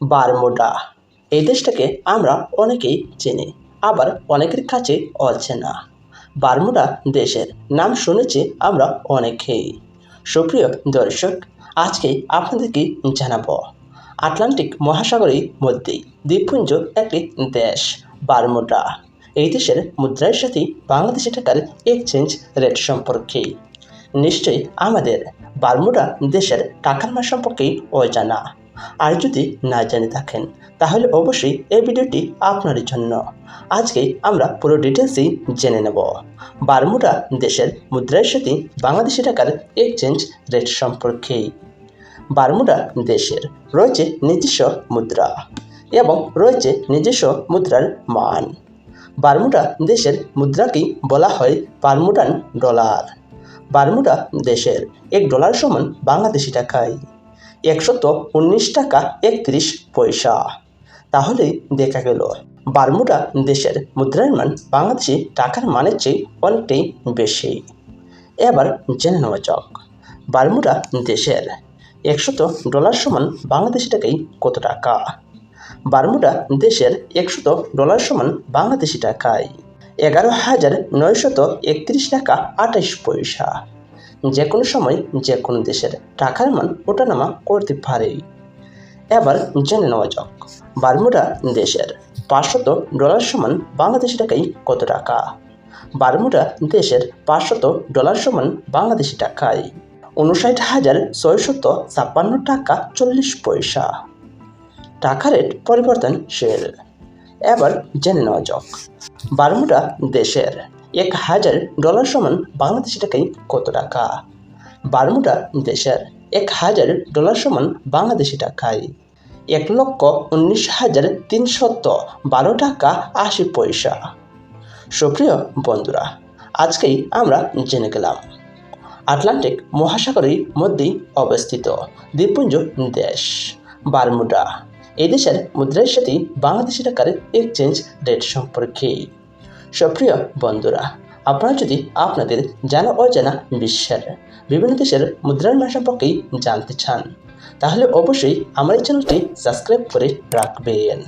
Bermuda এই দেশটাকে আমরা অনেকেই চিনি, আবার অনেকের কাছে অচেনা। বারমুডা দেশের নাম শুনেছি আমরা অনেকেই। সুপ্রিয় দর্শক, আজকে আপনাদেরকে জানাবো আটলান্টিক মহাসাগরের মধ্যেই দ্বীপপুঞ্জ একটি দেশ বারমুডা। এই দেশের মুদ্রার সাথে বাংলাদেশি টাকার এক্সচেঞ্জ রেট সম্পর্কে। নিশ্চয়ই আমাদের বারমুডা দেশের টাকার মান সম্পর্কে অজানা। আর যদি না জেনে থাকেন তাহলে অবশ্যই এই ভিডিওটি আপনার জন্য। আজকে আমরা পুরো ডিটেলসই জেনে নেব বারমুডা দেশের মুদ্রার সাথে বাংলাদেশি টাকার এক্সচেঞ্জ রেট সম্পর্কে। বারমুডা দেশের রয়েছে নিজস্ব মুদ্রা এবং রয়েছে নিজস্ব মুদ্রার মান। বারমুডা দেশের মুদ্রাকেই বলা হয় বারমুডান ডলার। বারমুডা দেশের $1 সমান বাংলাদেশি টাকায় 119 টাকা 31 পয়সা। তাহলে দেখা গেল বারমুডা দেশের মুদ্রার মান বাংলাদেশি টাকার মানের চেয়ে অনেকটাই বেশি। এবার জেনে নেওয়া যাক বারমুডা দেশের $100 সমান বাংলাদেশি টাকায় কত টাকা। বারমুডা দেশের $100 সমান বাংলাদেশি টাকায় 11,931 টাকা 28 পয়সা। যে কোনো সময় যে কোনো দেশের টাকার মান ওঠানামা করতে পারে। এবার জেনে নেওয়া যাক বারমুডা দেশের $500 সমান বাংলাদেশি টাকায় কত টাকা। বারমুডা দেশের $500 সমান বাংলাদেশি টাকায় 59,656 টাকা 40 পয়সা। টাকা রেট পরিবর্তনশীল। এবার জেনে নেওয়া যাক বারমুডা দেশের $1,000 সমান বাংলাদেশি টাকায় কত টাকা। বারমুডা দেশের $1,000 সমান বাংলাদেশি টাকায় 1,19,312 টাকা 80 পয়সা। সুপ্রিয় বন্ধুরা, আজকেই আমরা জেনে গেলাম আটলান্টিক মহাসাগরের মধ্যেই অবস্থিত দ্বীপপুঞ্জ দেশ বারমুডা। এই দেশের মুদ্রার সাথে বাংলাদেশি টাকার এক্সচেঞ্জ রেট সম্পর্কে। সুপ্রিয় বন্ধুরা, আপনারা যদি আপনাদের জানা অজানা বিশ্বের বিভিন্ন দেশের মুদ্রার মান সম্পর্কে জানতে চান তাহলে অবশ্যই আমার এই চ্যানেলটি সাবস্ক্রাইব করে রাখবেন।